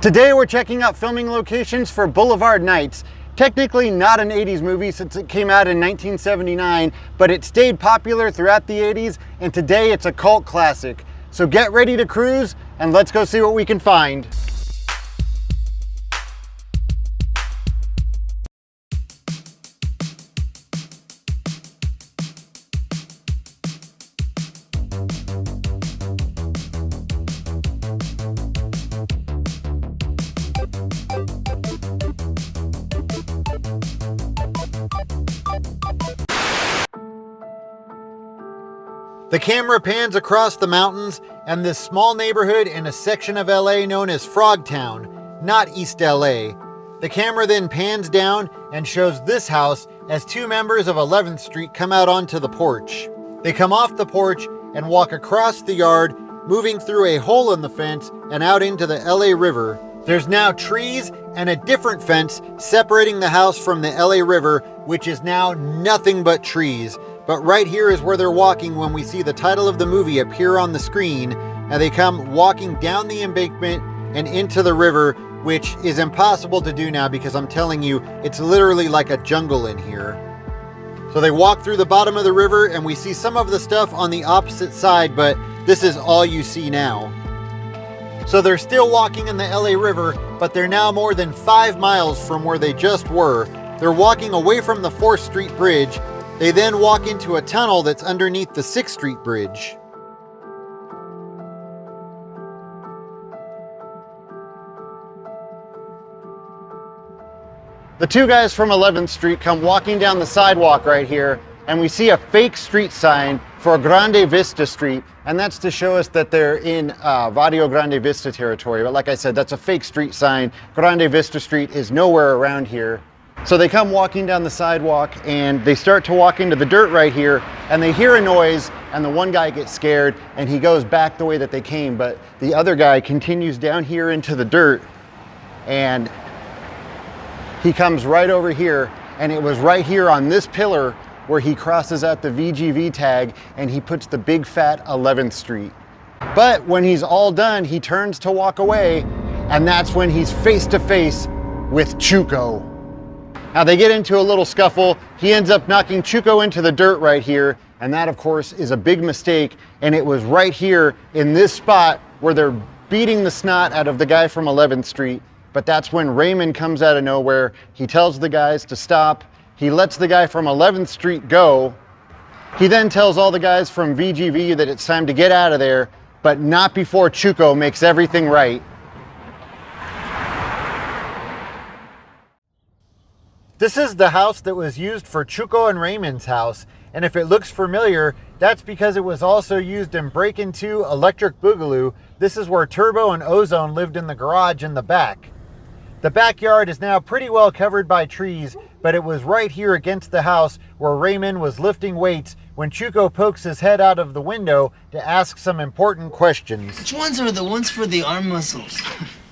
Today we're checking out filming locations for Boulevard Nights. Technically not an 80s movie since it came out in 1979, but it stayed popular throughout the 80s, and today it's a cult classic. So get ready to cruise and let's go see what we can find. The camera pans across the mountains and this small neighborhood in a section of LA known as Frogtown, not East LA. The camera then pans down and shows this house as two members of 11th Street come out onto the porch. They come off the porch and walk across the yard, moving through a hole in the fence and out into the LA River. There's now trees and a different fence separating the house from the LA River, which is now nothing but trees. But right here is where they're walking when we see the title of the movie appear on the screen, and they come walking down the embankment and into the river, which is impossible to do now because I'm telling you, it's literally like a jungle in here. So they walk through the bottom of the river and we see some of the stuff on the opposite side, but this is all you see now. So they're still walking in the LA River, but they're now more than 5 miles from where they just were. They're walking away from the 4th Street Bridge. They then walk into a tunnel that's underneath the 6th Street Bridge. The two guys from 11th Street come walking down the sidewalk right here, and we see a fake street sign for Grande Vista Street, and that's to show us that they're in Barrio Grande Vista territory. But like I said, that's a fake street sign. Grande Vista Street is nowhere around here. So they come walking down the sidewalk and they start to walk into the dirt right here, and they hear a noise, and the one guy gets scared and he goes back the way that they came, but the other guy continues down here into the dirt and he comes right over here, and it was right here on this pillar where he crosses out the VGV tag and he puts the big fat 11th Street. But when he's all done, he turns to walk away, and that's when he's face to face with Chuco. Now they get into a little scuffle. He ends up knocking Chuco into the dirt right here, and that of course is a big mistake, and it was right here in this spot where they're beating the snot out of the guy from 11th Street. But that's when Raymond comes out of nowhere. He tells the guys to stop. He lets the guy from 11th Street go. He then tells all the guys from VGV that it's time to get out of there, but not before Chuco makes everything right. This is the house that was used for Chuco and Raymond's house, and if it looks familiar, that's because it was also used in Breakin' 2 Electric Boogaloo. This is where Turbo and Ozone lived in the garage in the back. The backyard is now pretty well covered by trees, but it was right here against the house where Raymond was lifting weights when Chuco pokes his head out of the window to ask some important questions. Which ones are the ones for the arm muscles?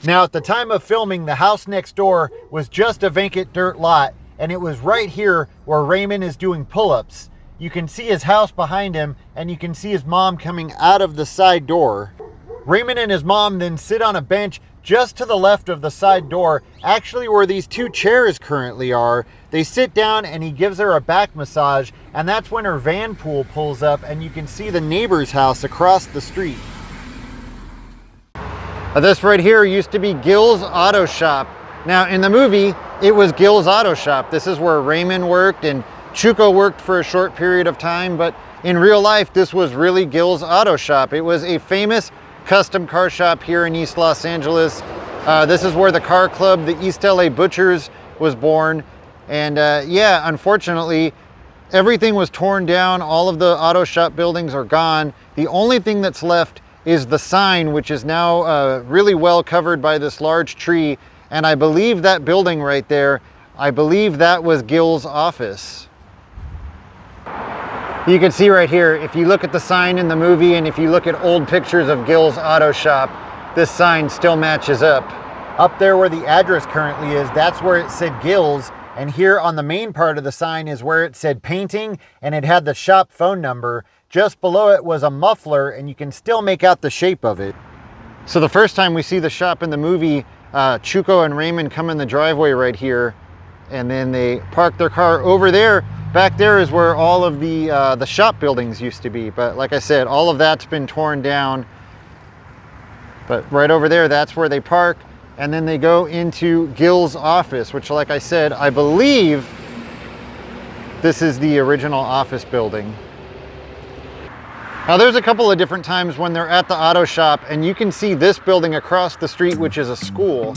Now, at the time of filming, the house next door was just a vacant dirt lot, and it was right here where Raymond is doing pull-ups. You can see his house behind him, and you can see his mom coming out of the side door. Raymond and his mom then sit on a bench just to the left of the side door, actually where these two chairs currently are. They sit down and he gives her a back massage, and that's when her van pool pulls up and you can see the neighbor's house across the street. This right here used to be Gil's Auto Shop. Now in the movie, it was Gil's Auto Shop. This is where Raymond worked and Chuco worked for a short period of time, but in real life, this was really Gil's Auto Shop. It was a famous custom car shop here in East Los Angeles. This is where the car club, the East LA Butchers, was born. And yeah, unfortunately, everything was torn down. All of the auto shop buildings are gone. The only thing that's left is the sign, which is now really well covered by this large tree. And I believe that building right there, I believe that was Gil's office. You can see right here, if you look at the sign in the movie and if you look at old pictures of Gil's Auto Shop, this sign still matches up. Up there where the address currently is, that's where it said Gil's, and here on the main part of the sign is where it said painting, and it had the shop phone number. Just below it was a muffler, and you can still make out the shape of it. So the first time we see the shop in the movie, Chuco and Raymond come in the driveway right here, and then they park their car over there. Back there is where all of the shop buildings used to be, but like I said, all of that's been torn down. But right over there, that's where they park, and then they go into Gil's office, which, like I said, I believe this is the original office building. Now there's a couple of different times when they're at the auto shop and you can see this building across the street, which is a school.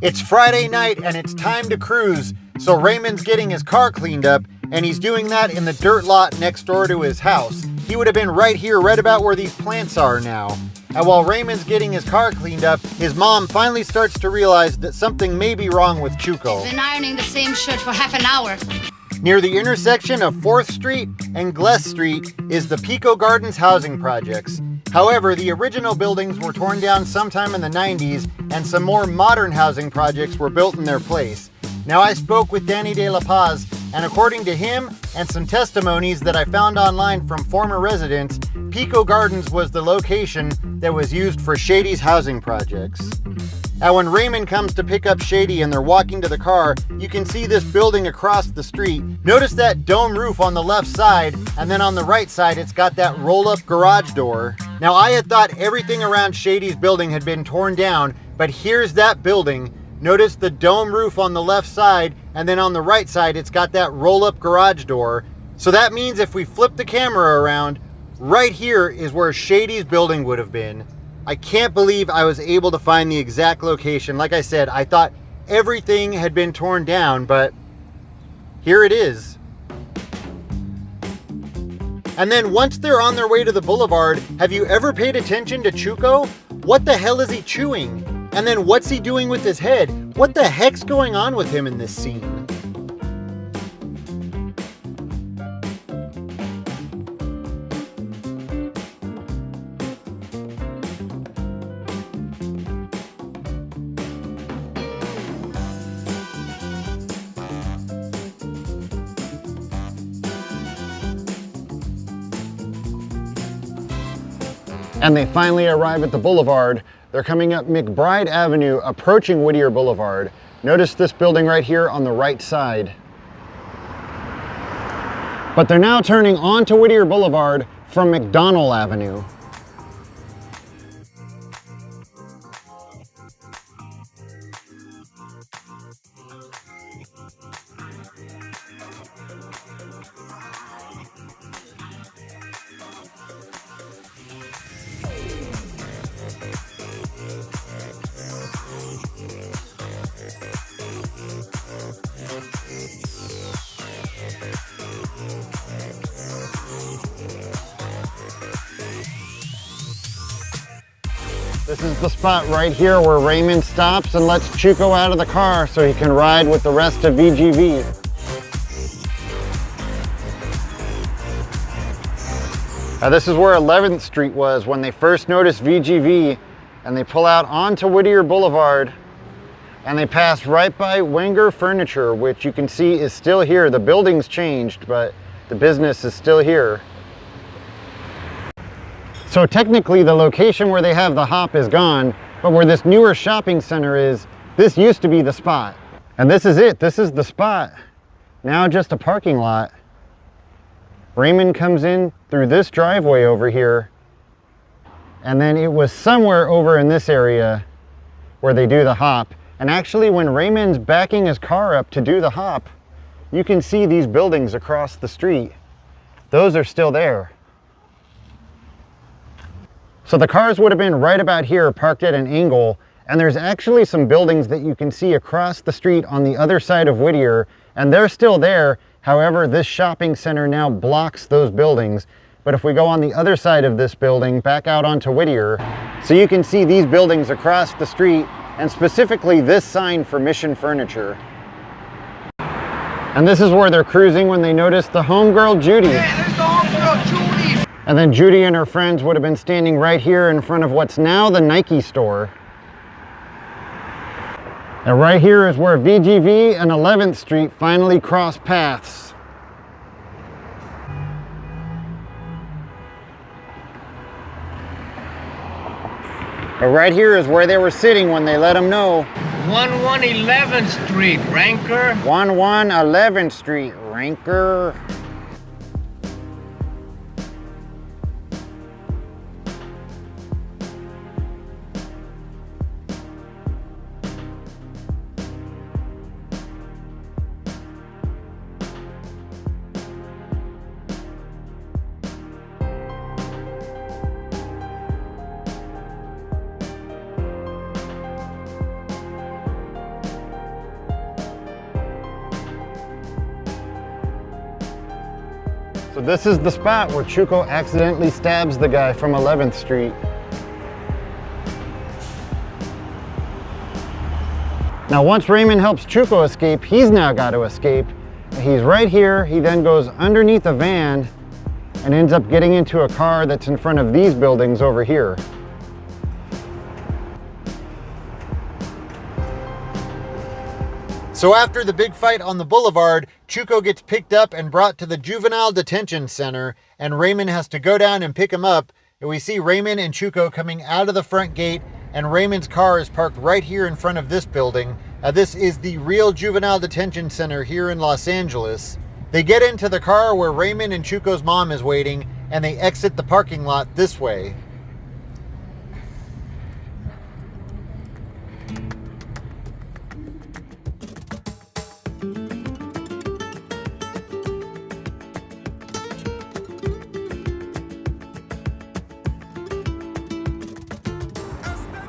It's Friday night and it's time to cruise, so Raymond's getting his car cleaned up, and he's doing that in the dirt lot next door to his house. He would have been right here, right about where these plants are now. And while Raymond's getting his car cleaned up, his mom finally starts to realize that something may be wrong with Chuco. He's been ironing the same shirt for half an hour. Near the intersection of 4th Street and Gless Street is the Pico Gardens housing projects. However, the original buildings were torn down sometime in the 90s, and some more modern housing projects were built in their place. Now, I spoke with Danny De La Paz, and according to him and some testimonies that I found online from former residents, Pico Gardens was the location that was used for Shady's housing projects. Now, when Raymond comes to pick up Shady and they're walking to the car, you can see this building across the street. Notice that dome roof on the left side, and then on the right side, it's got that roll-up garage door. Now, I had thought everything around Shady's building had been torn down, but here's that building. Notice the dome roof on the left side, and then on the right side, it's got that roll-up garage door. So that means if we flip the camera around, right here is where Shady's building would have been. I can't believe I was able to find the exact location. Like I said, I thought everything had been torn down, but here it is. And then once they're on their way to the boulevard, have you ever paid attention to Chuco? What the hell is he chewing? And then what's he doing with his head? What the heck's going on with him in this scene? And they finally arrive at the boulevard. They're coming up McBride Avenue, approaching Whittier Boulevard. Notice this building right here on the right side. But they're now turning onto Whittier Boulevard from McDonald Avenue. This is the spot right here where Raymond stops and lets Chuco out of the car so he can ride with the rest of VGV. Now this is where 11th Street was when they first noticed VGV, and they pull out onto Whittier Boulevard and they pass right by Wenger Furniture, which you can see is still here. The building's changed, but the business is still here. So technically the location where they have the hop is gone, but where this newer shopping center is, this used to be the spot. And this is it, this is the spot. Now just a parking lot. Raymond comes in through this driveway over here, and then it was somewhere over in this area where they do the hop. And actually when Raymond's backing his car up to do the hop, you can see these buildings across the street. Those are still there. So the cars would have been right about here, parked at an angle, and there's actually some buildings that you can see across the street on the other side of Whittier, and they're still there. However, this shopping center now blocks those buildings. But if we go on the other side of this building, back out onto Whittier, so you can see these buildings across the street, and specifically this sign for Mission Furniture. And this is where they're cruising when they notice the homegirl Judy. Hey, there's the homegirl Judy! And then Judy and her friends would have been standing right here in front of what's now the Nike store. And right here is where VGV and 11th Street finally cross paths. But right here is where they were sitting when they let them know. 1111th Street, Ranker. 1111th Street, Ranker. So this is the spot where Chuco accidentally stabs the guy from 11th Street. Now once Raymond helps Chuco escape, he's now got to escape. He's right here. He then goes underneath a van and ends up getting into a car that's in front of these buildings over here. So after the big fight on the boulevard, Chuco gets picked up and brought to the juvenile detention center, and Raymond has to go down and pick him up. And we see Raymond and Chuco coming out of the front gate, and Raymond's car is parked right here in front of this building. This is the real juvenile detention center here in Los Angeles. They get into the car where Raymond and Chuco's mom is waiting, and they exit the parking lot this way.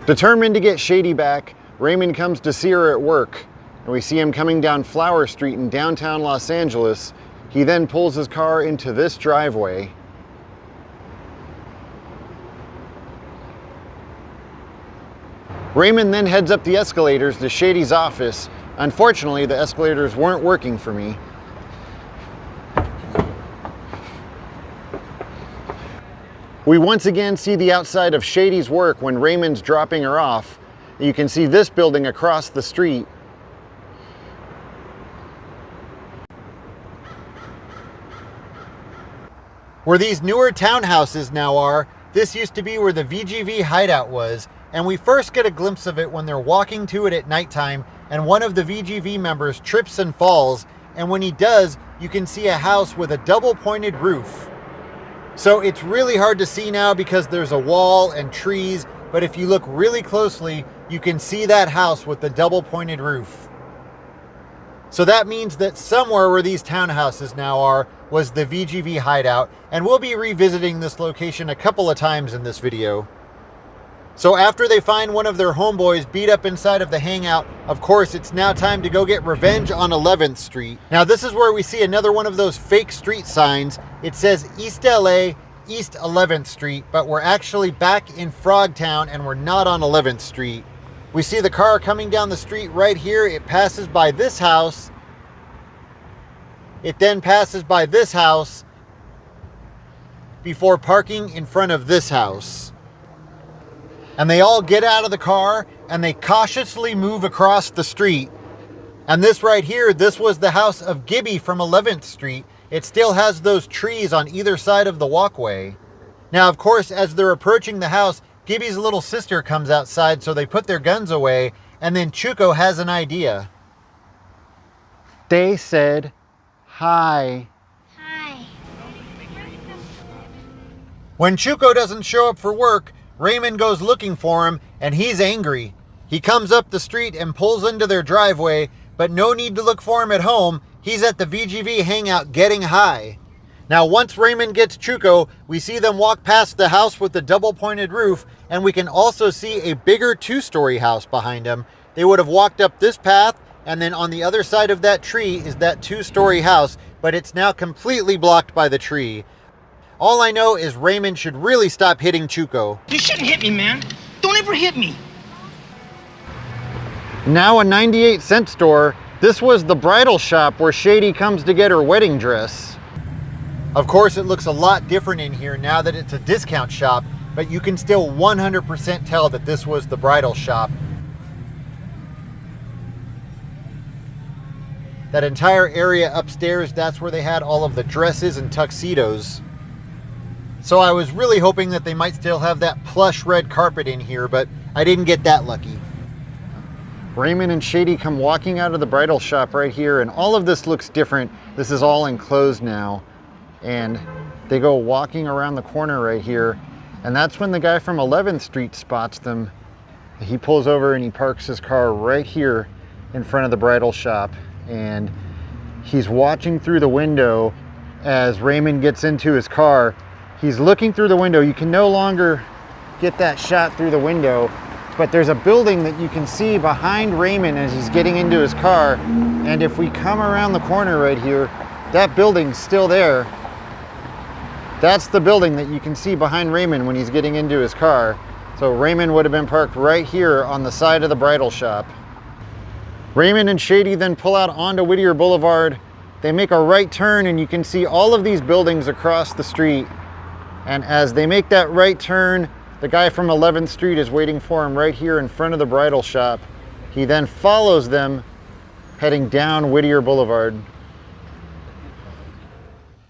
Determined to get Shady back, Raymond comes to see her at work, and we see him coming down Flower Street in downtown Los Angeles. He then pulls his car into this driveway. Raymond then heads up the escalators to Shady's office. Unfortunately, the escalators weren't working for me. We once again see the outside of Shady's work when Raymond's dropping her off. You can see this building across the street. Where these newer townhouses now are, this used to be where the VGV hideout was, and we first get a glimpse of it when they're walking to it at nighttime, and one of the VGV members trips and falls, and when he does, you can see a house with a double-pointed roof. So it's really hard to see now because there's a wall and trees, but if you look really closely, you can see that house with the double-pointed roof. So that means that somewhere where these townhouses now are was the VGV hideout, and we'll be revisiting this location a couple of times in this video. So after they find one of their homeboys beat up inside of the hangout, of course it's now time to go get revenge on 11th Street. Now this is where we see another one of those fake street signs. It says East LA, East 11th Street, but we're actually back in Frogtown and we're not on 11th Street. We see the car coming down the street right here. It passes by this house. It then passes by this house before parking in front of this house. And they all get out of the car and they cautiously move across the street. And this right here, this was the house of Gibby from 11th Street. It still has those trees on either side of the walkway. Now, of course, as they're approaching the house, Gibby's little sister comes outside, so they put their guns away, and then Chuco has an idea. They said, hi. Hi. When Chuco doesn't show up for work, Raymond goes looking for him, and he's angry. He comes up the street and pulls into their driveway, but no need to look for him at home. He's at the VGV hangout getting high. Now, once Raymond gets Chuco, we see them walk past the house with the double-pointed roof, and we can also see a bigger two-story house behind them. They would have walked up this path, and then on the other side of that tree is that two-story house, but it's now completely blocked by the tree. All I know is Raymond should really stop hitting Chuco. You shouldn't hit me, man. Don't ever hit me. Now a 98-cent store. This was the bridal shop where Shady comes to get her wedding dress. Of course, it looks a lot different in here now that it's a discount shop, but you can still 100% tell that this was the bridal shop. That entire area upstairs, that's where they had all of the dresses and tuxedos. So I was really hoping that they might still have that plush red carpet in here, but I didn't get that lucky. Raymond and Shady come walking out of the bridal shop right here, and all of this looks different. This is all enclosed now, and they go walking around the corner right here, and that's when the guy from 11th Street spots them. He pulls over and he parks his car right here in front of the bridal shop, and he's watching through the window as Raymond gets into his car. He's looking through the window. You can no longer get that shot through the window, but there's a building that you can see behind Raymond as he's getting into his car. And if we come around the corner right here, that building's still there. That's the building that you can see behind Raymond when he's getting into his car. So Raymond would have been parked right here on the side of the bridal shop. Raymond and Shady then pull out onto Whittier Boulevard. They make a right turn, and you can see all of these buildings across the street. And as they make that right turn, the guy from 11th Street is waiting for him right here in front of the bridal shop. He then follows them, heading down Whittier Boulevard.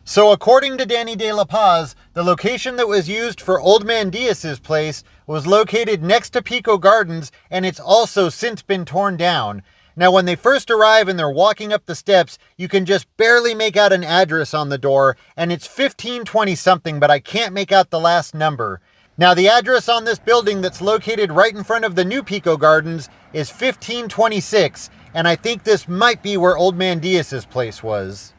So according to Danny De La Paz, the location that was used for Old Man Diaz's place was located next to Pico Gardens, and it's also since been torn down. Now, when they first arrive and they're walking up the steps, you can just barely make out an address on the door, and it's 1520 something, but I can't make out the last number. Now, the address on this building that's located right in front of the new Pico Gardens is 1526, and I think this might be where Old Man Diaz's place was.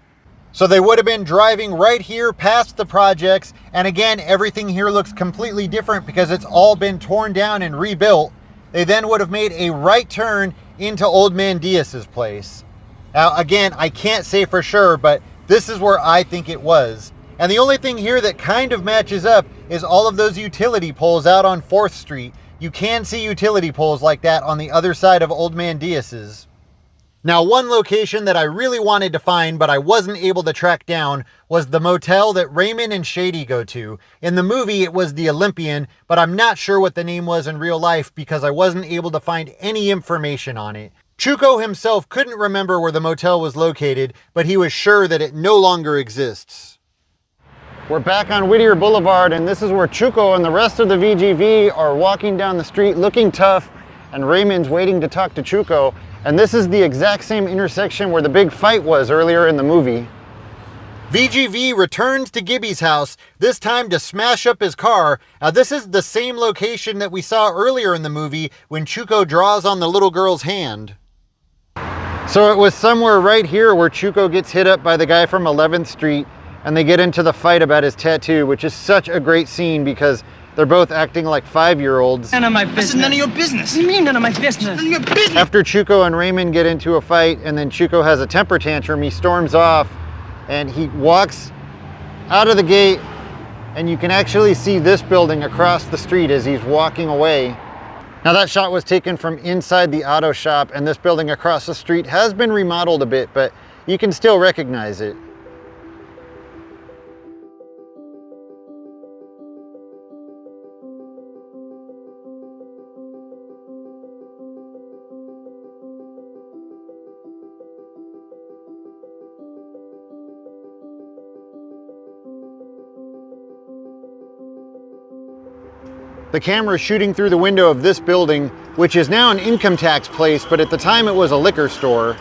So they would have been driving right here past the projects, and again, everything here looks completely different because it's all been torn down and rebuilt. They then would have made a right turn into Old Man Diaz's place. Now, again, I can't say for sure, but this is where I think it was. And the only thing here that kind of matches up is all of those utility poles out on 4th Street. You can see utility poles like that on the other side of Old Man Diaz's. Now, one location that I really wanted to find, but I wasn't able to track down, was the motel that Raymond and Shady go to. In the movie, it was the Olympian, but I'm not sure what the name was in real life because I wasn't able to find any information on it. Chuco himself couldn't remember where the motel was located, but he was sure that it no longer exists. We're back on Whittier Boulevard, and this is where Chuco and the rest of the VGV are walking down the street looking tough, and Raymond's waiting to talk to Chuco. And this is the exact same intersection where the big fight was earlier in the movie. VGV returns to Gibby's house, this time to smash up his car. Now, this is the same location that we saw earlier in the movie when Chuco draws on the little girl's hand. So it was somewhere right here where Chuco gets hit up by the guy from 11th Street, and they get into the fight about his tattoo, which is such a great scene because they're both acting like 5-year-olds. None of my business. This is none of your business. What do you mean none of my business? None of your business. After Chuco and Raymond get into a fight, and then Chuco has a temper tantrum, he storms off, and he walks out of the gate, and you can actually see this building across the street as he's walking away. Now, that shot was taken from inside the auto shop, and this building across the street has been remodeled a bit, but you can still recognize it. The camera is shooting through the window of this building, which is now an income tax place, but at the time it was a liquor store.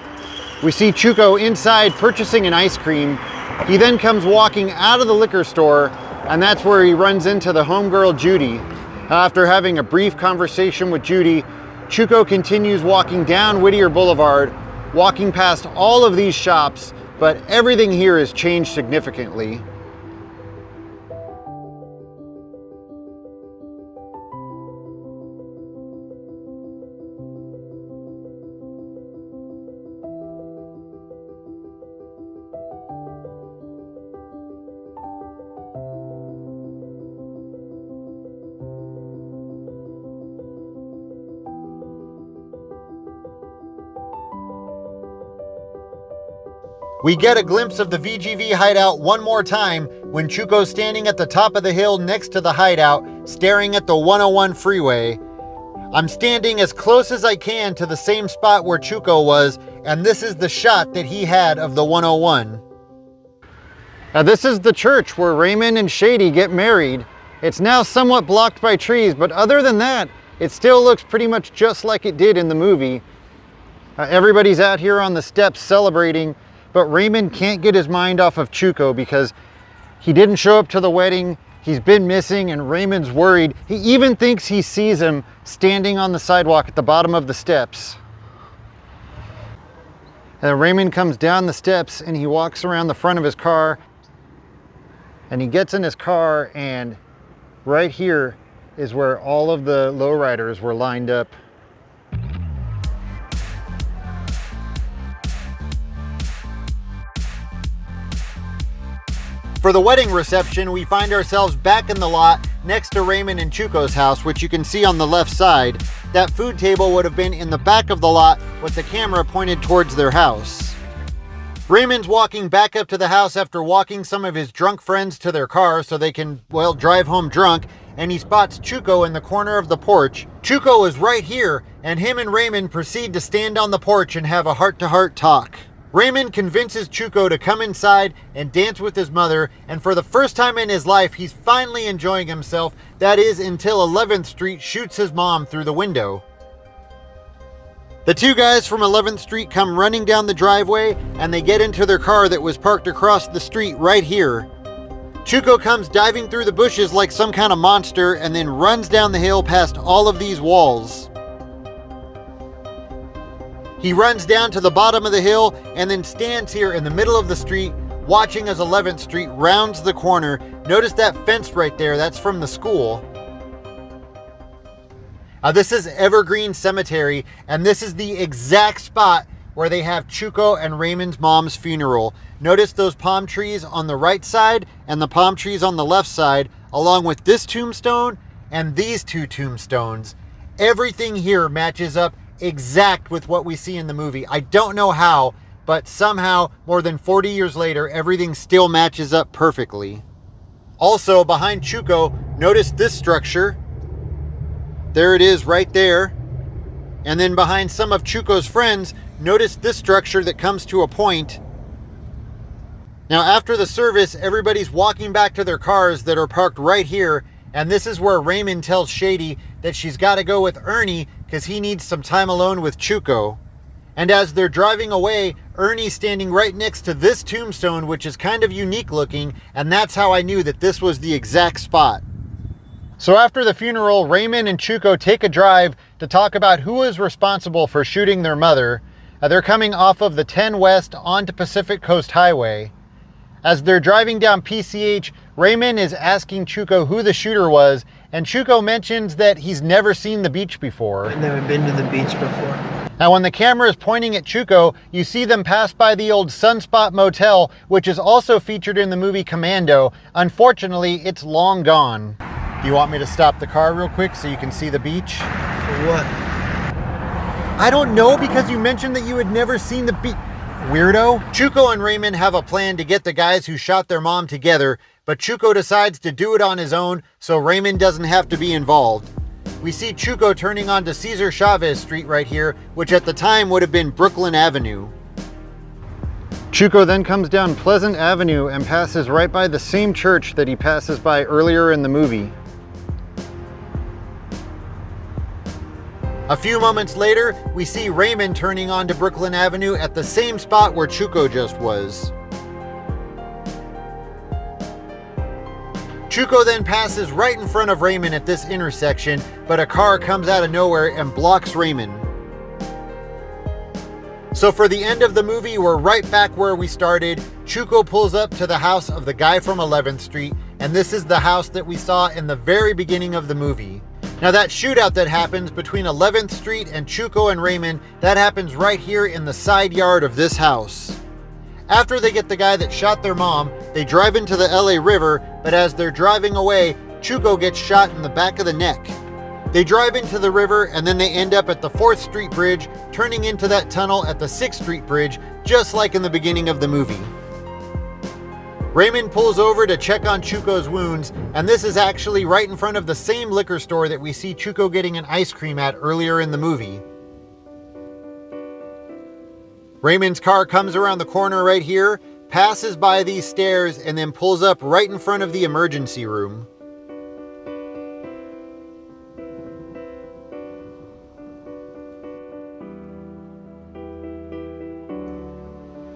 We see Chuco inside purchasing an ice cream. He then comes walking out of the liquor store, and that's where he runs into the homegirl Judy. After having a brief conversation with Judy, Chuco continues walking down Whittier Boulevard, walking past all of these shops, but everything here has changed significantly. We get a glimpse of the VGV hideout one more time when Chuco's standing at the top of the hill next to the hideout, staring at the 101 freeway. I'm standing as close as I can to the same spot where Chuco was, and this is the shot that he had of the 101. Now, this is the church where Raymond and Shady get married. It's now somewhat blocked by trees, but other than that, it still looks pretty much just like it did in the movie. Everybody's out here on the steps celebrating, but Raymond can't get his mind off of Chuco because he didn't show up to the wedding. He's been missing and Raymond's worried. He even thinks he sees him standing on the sidewalk at the bottom of the steps. And then Raymond comes down the steps and he walks around the front of his car and he gets in his car, and right here is where all of the lowriders were lined up. For the wedding reception, we find ourselves back in the lot next to Raymond and Chuco's house, which you can see on the left side. That food table would have been in the back of the lot with the camera pointed towards their house. Raymond's walking back up to the house after walking some of his drunk friends to their car so they can, well, drive home drunk, and he spots Chuco in the corner of the porch. Chuco is right here, and him and Raymond proceed to stand on the porch and have a heart-to-heart talk. Raymond convinces Chuco to come inside and dance with his mother, and for the first time in his life, he's finally enjoying himself. That is until 11th Street shoots his mom through the window. The two guys from 11th Street come running down the driveway, and they get into their car that was parked across the street right here. Chuco comes diving through the bushes like some kind of monster and then runs down the hill past all of these walls. He runs down to the bottom of the hill and then stands here in the middle of the street watching as 11th Street rounds the corner. Notice that fence right there, that's from the school. This is Evergreen Cemetery, and this is the exact spot where they have Chuco and Raymond's mom's funeral. Notice those palm trees on the right side and the palm trees on the left side, along with this tombstone and these two tombstones. Everything here matches up exact with what we see in the movie. I don't know how, but somehow more than 40 years later, everything still matches up perfectly. Also, behind Chuco, notice this structure. There it is right there. And then behind some of Chuco's friends, notice this structure that comes to a point. Now, after the service, everybody's walking back to their cars that are parked right here, and this is where Raymond tells Shady that she's got to go with Ernie because he needs some time alone with Chuco. And as they're driving away, Ernie's standing right next to this tombstone, which is kind of unique looking, and that's how I knew that this was the exact spot. So after the funeral, Raymond and Chuco take a drive to talk about who is responsible for shooting their mother. They're coming off of the 10 West onto Pacific Coast Highway. As they're driving down PCH, Raymond is asking Chuco who the shooter was, and Chuco mentions that he's never seen the beach before. I've never been to the beach before. Now when the camera is pointing at Chuco, you see them pass by the old Sunspot Motel, which is also featured in the movie Commando. Unfortunately, it's long gone. Do you want me to stop the car real quick so you can see the beach? For what? I don't know, because you mentioned that you had never seen the beach. Weirdo. Chuco and Raymond have a plan to get the guys who shot their mom together, but Chuco decides to do it on his own so Raymond doesn't have to be involved. We see Chuco turning onto Cesar Chavez Street right here, which at the time would have been Brooklyn Avenue. Chuco then comes down Pleasant Avenue and passes right by the same church that he passes by earlier in the movie. A few moments later, we see Raymond turning onto Brooklyn Avenue at the same spot where Chuco just was. Chuco then passes right in front of Raymond at this intersection, but a car comes out of nowhere and blocks Raymond. So for the end of the movie, we're right back where we started. Chuco pulls up to the house of the guy from 11th Street, and this is the house that we saw in the very beginning of the movie. Now that shootout that happens between 11th Street and Chuco and Raymond, that happens right here in the side yard of this house. After they get the guy that shot their mom, they drive into the LA River, but as they're driving away, Chuco gets shot in the back of the neck. They drive into the river and then they end up at the 4th Street Bridge, turning into that tunnel at the 6th Street Bridge, just like in the beginning of the movie. Raymond pulls over to check on Chuco's wounds, and this is actually right in front of the same liquor store that we see Chuco getting an ice cream at earlier in the movie. Raymond's car comes around the corner right here, passes by these stairs, and then pulls up right in front of the emergency room.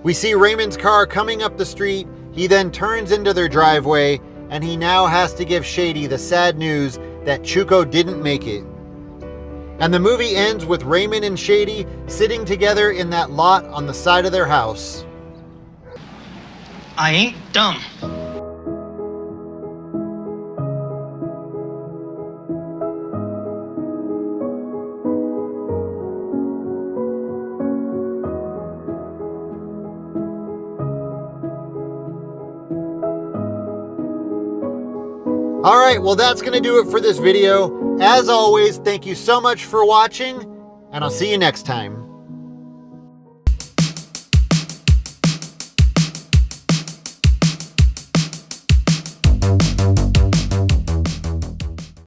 We see Raymond's car coming up the street. He then turns into their driveway, and he now has to give Shady the sad news that Chuco didn't make it. And the movie ends with Raymond and Shady sitting together in that lot on the side of their house. I ain't dumb. All right, well, that's going to do it for this video. As always, thank you so much for watching, and I'll see you next time.